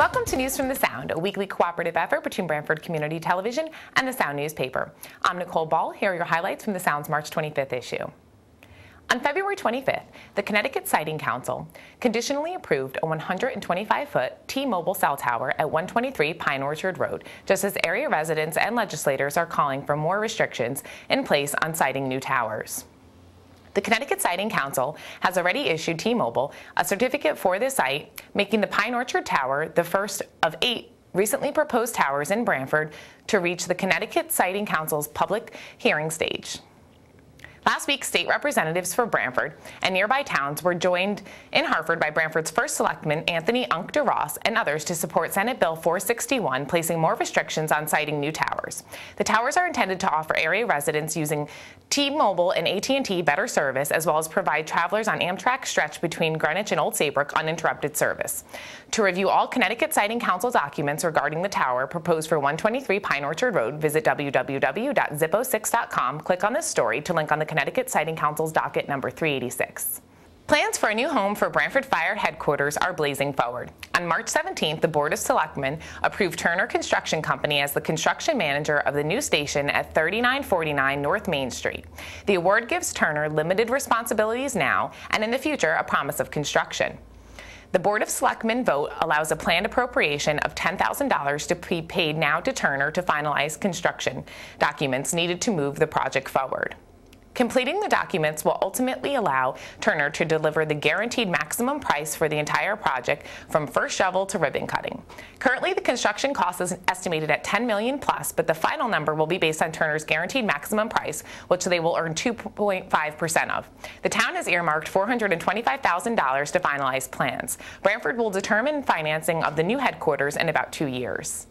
Welcome to News from the Sound, a weekly cooperative effort between Branford Community Television and the Sound newspaper. I'm Nicole Ball. Here are your highlights from the Sound's March 25th issue. On February 25th, the Connecticut Siting Council conditionally approved a 125-foot T-Mobile cell tower at 123 Pine Orchard Road, just as area residents and legislators are calling for more restrictions in place on siting new towers. The Connecticut Siting Council has already issued T-Mobile a certificate for this site, making the Pine Orchard Tower the first of 8 recently proposed towers in Branford to reach the Connecticut Siting Council's public hearing stage. Last week, state representatives for Branford and nearby towns were joined in Hartford by Branford's first selectman, Anthony Unk de Ross, and others to support Senate Bill 461, placing more restrictions on siting new towers. The towers are intended to offer area residents using T-Mobile and AT&T better service, as well as provide travelers on Amtrak stretch between Greenwich and Old Saybrook uninterrupted service. To review all Connecticut Siting Council documents regarding the tower proposed for 123 Pine Orchard Road, visit www.zip06.com, click on this story to link on the Connecticut Siting Council's docket number 386. Plans for a new home for Branford Fire Headquarters are blazing forward. On March 17th, the Board of Selectmen approved Turner Construction Company as the construction manager of the new station at 3949 North Main Street. The award gives Turner limited responsibilities now and in the future a promise of construction. The Board of Selectmen vote allows a planned appropriation of $10,000 to be paid now to Turner to finalize construction documents needed to move the project forward. Completing the documents will ultimately allow Turner to deliver the guaranteed maximum price for the entire project from first shovel to ribbon cutting. Currently, the construction cost is estimated at $10 million plus, but the final number will be based on Turner's guaranteed maximum price, which they will earn 2.5% of. The town has earmarked $425,000 to finalize plans. Branford will determine financing of the new headquarters in about 2 years.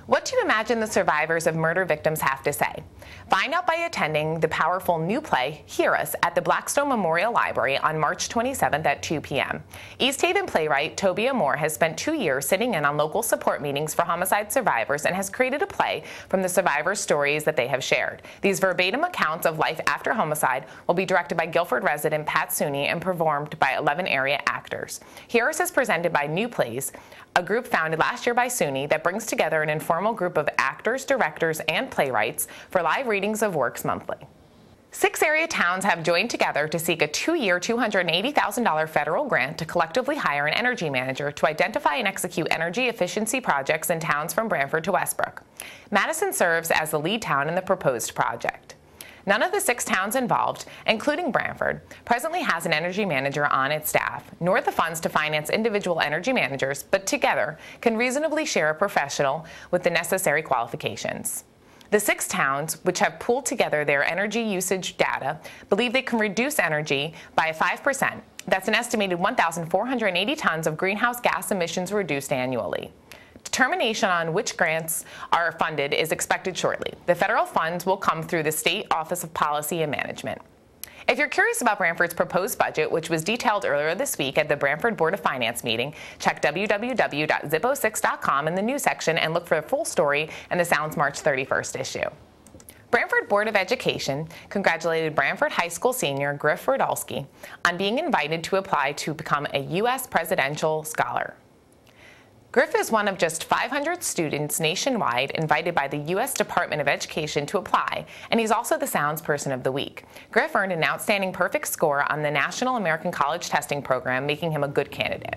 What do you imagine the survivors of murder victims have to say? Find out by attending the powerful new play, Hear Us, at the Blackstone Memorial Library on March 27th at 2 p.m. East Haven playwright Tobia Moore has spent 2 years sitting in on local support meetings for homicide survivors and has created a play from the survivors' stories that they have shared. These verbatim accounts of life after homicide will be directed by Guilford resident Pat Sooney and performed by 11 area actors. Hear Us is presented by New Plays, a group founded last year by Sooney that brings together an informal group of actors, directors, and playwrights for live readings of works monthly. 6 area towns have joined together to seek a 2-year, $280,000 federal grant to collectively hire an energy manager to identify and execute energy efficiency projects in towns from Branford to Westbrook. Madison serves as the lead town in the proposed project. None of the 6 towns involved, including Branford, presently has an energy manager on its staff, nor the funds to finance individual energy managers, but together can reasonably share a professional with the necessary qualifications. The 6 towns, which have pooled together their energy usage data, believe they can reduce energy by 5%. That's an estimated 1,480 tons of greenhouse gas emissions reduced annually. Determination on which grants are funded is expected shortly. The federal funds will come through the State Office of Policy and Management. If you're curious about Branford's proposed budget, which was detailed earlier this week at the Branford Board of Finance meeting, check www.zip06.com in the news section and look for the full story in the Sound's March 31st issue. Branford Board of Education congratulated Branford High School senior Griff Rodolski on being invited to apply to become a U.S. Presidential Scholar. Griff is one of just 500 students nationwide invited by the U.S. Department of Education to apply, and he's also the Sounds Person of the Week. Griff earned an outstanding perfect score on the National American College Testing Program, making him a good candidate.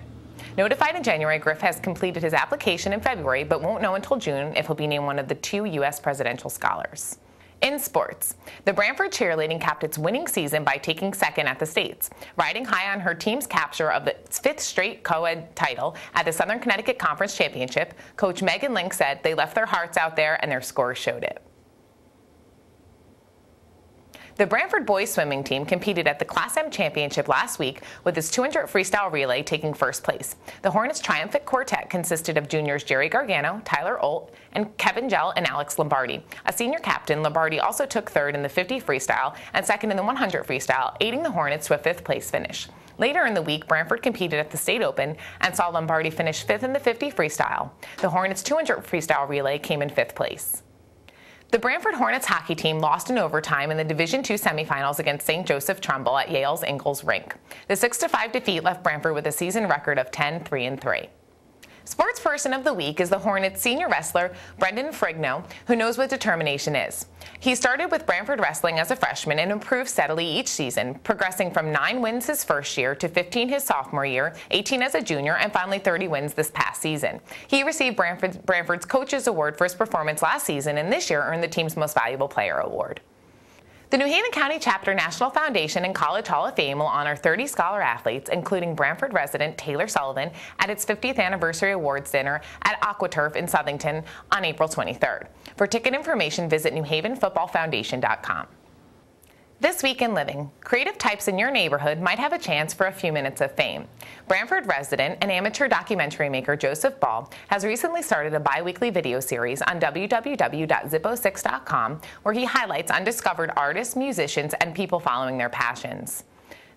Notified in January, Griff has completed his application in February, but won't know until June if he'll be named one of the 2 U.S. Presidential Scholars. In sports, the Branford cheerleading capped its winning season by taking second at the States. Riding high on her team's capture of its 5th straight co-ed title at the Southern Connecticut Conference Championship, Coach Megan Link said they left their hearts out there and their scores showed it. The Branford boys swimming team competed at the Class M Championship last week with its 200 freestyle relay taking first place. The Hornets' triumphant quartet consisted of juniors Jerry Gargano, Tyler Olt, and Kevin Gell and Alex Lombardi. A senior captain, Lombardi also took third in the 50 freestyle and second in the 100 freestyle, aiding the Hornets to a 5th place finish. Later in the week, Branford competed at the State Open and saw Lombardi finish 5th in the 50 freestyle. The Hornets' 200 freestyle relay came in 5th place. The Branford Hornets hockey team lost in overtime in the Division II semifinals against St. Joseph Trumbull at Yale's Ingalls Rink. The 6-5 defeat left Branford with a season record of 10-3-3. Sports Person of the Week is the Hornets senior wrestler Brendan Frigno, who knows what determination is. He started with Branford Wrestling as a freshman and improved steadily each season, progressing from 9 wins his first year to 15 his sophomore year, 18 as a junior, and finally 30 wins this past season. He received Branford's Coaches Award for his performance last season, and this year earned the team's Most Valuable Player award. The New Haven County Chapter National Foundation and College Hall of Fame will honor 30 scholar athletes, including Branford resident Taylor Sullivan, at its 50th Anniversary Awards Dinner at AquaTurf in Southington on April 23rd. For ticket information, visit newhavenfootballfoundation.com. This week in living, creative types in your neighborhood might have a chance for a few minutes of fame. Branford resident and amateur documentary maker Joseph Ball has recently started a bi-weekly video series on www.zippo6.com where he highlights undiscovered artists, musicians, and people following their passions.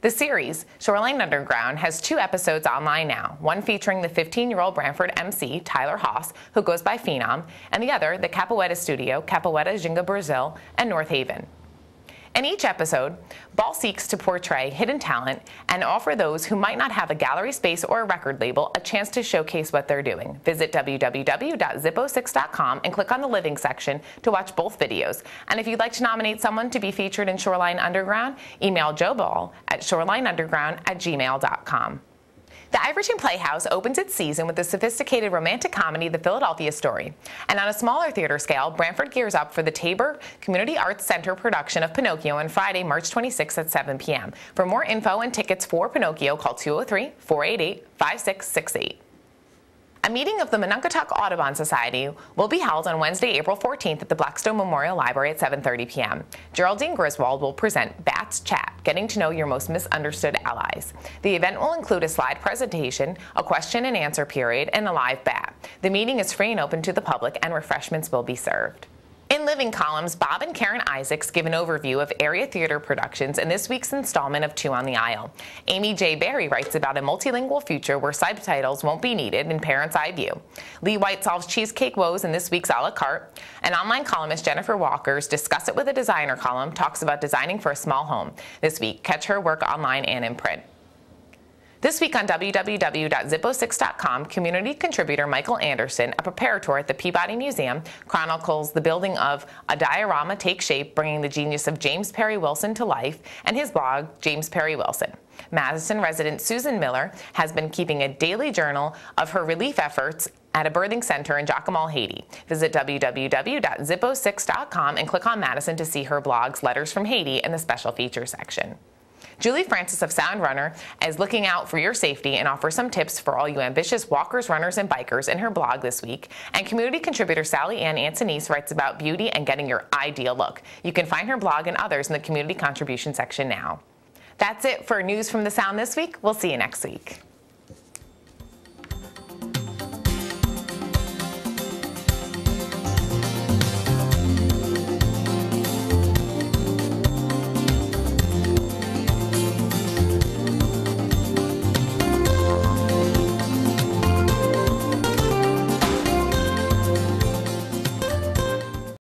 The series, Shoreline Underground, has 2 episodes online now, one featuring the 15-year-old Branford MC, Tyler Haas, who goes by Phenom, and the other, the Capoeira Studio, Capoeira Ginga Brazil, and North Haven. In each episode, Ball seeks to portray hidden talent and offer those who might not have a gallery space or a record label a chance to showcase what they're doing. Visit www.zippo6.com and click on the Living section to watch both videos. And if you'd like to nominate someone to be featured in Shoreline Underground, email Joe Ball at shorelineunderground@gmail.com. The Iverton Playhouse opens its season with the sophisticated romantic comedy The Philadelphia Story. And on a smaller theater scale, Branford gears up for the Tabor Community Arts Center production of Pinocchio on Friday, March 26th at 7 p.m. For more info and tickets for Pinocchio, call 203-488-5668. A meeting of the Monungatuk Audubon Society will be held on Wednesday, April 14th at the Blackstone Memorial Library at 7:30 p.m. Geraldine Griswold will present Bats Chat, Getting to Know Your Most Misunderstood Allies. The event will include a slide presentation, a question and answer period, and a live bat. The meeting is free and open to the public, and refreshments will be served. In Living columns, Bob and Karen Isaacs give an overview of area theater productions in this week's installment of 2 on the Aisle. Amy J. Berry writes about a multilingual future where subtitles won't be needed in Parents' Eye View. Lee White solves cheesecake woes in this week's A la carte. And online columnist Jennifer Walker's Discuss It with a Designer column talks about designing for a small home. This week, catch her work online and in print. This week on www.zippo6.com, community contributor Michael Anderson, a preparator at the Peabody Museum, chronicles the building of a diorama Take Shape, bringing the genius of James Perry Wilson to life, and his blog, James Perry Wilson. Madison resident Susan Miller has been keeping a daily journal of her relief efforts at a birthing center in Jacomall, Haiti. Visit www.zippo6.com and click on Madison to see her blogs, Letters from Haiti, in the special features section. Julie Francis of Sound Runner is looking out for your safety and offers some tips for all you ambitious walkers, runners, and bikers in her blog this week. And community contributor Sally Ann Antonese writes about beauty and getting your ideal look. You can find her blog and others in the community contribution section now. That's it for News from the Sound this week. We'll see you next week.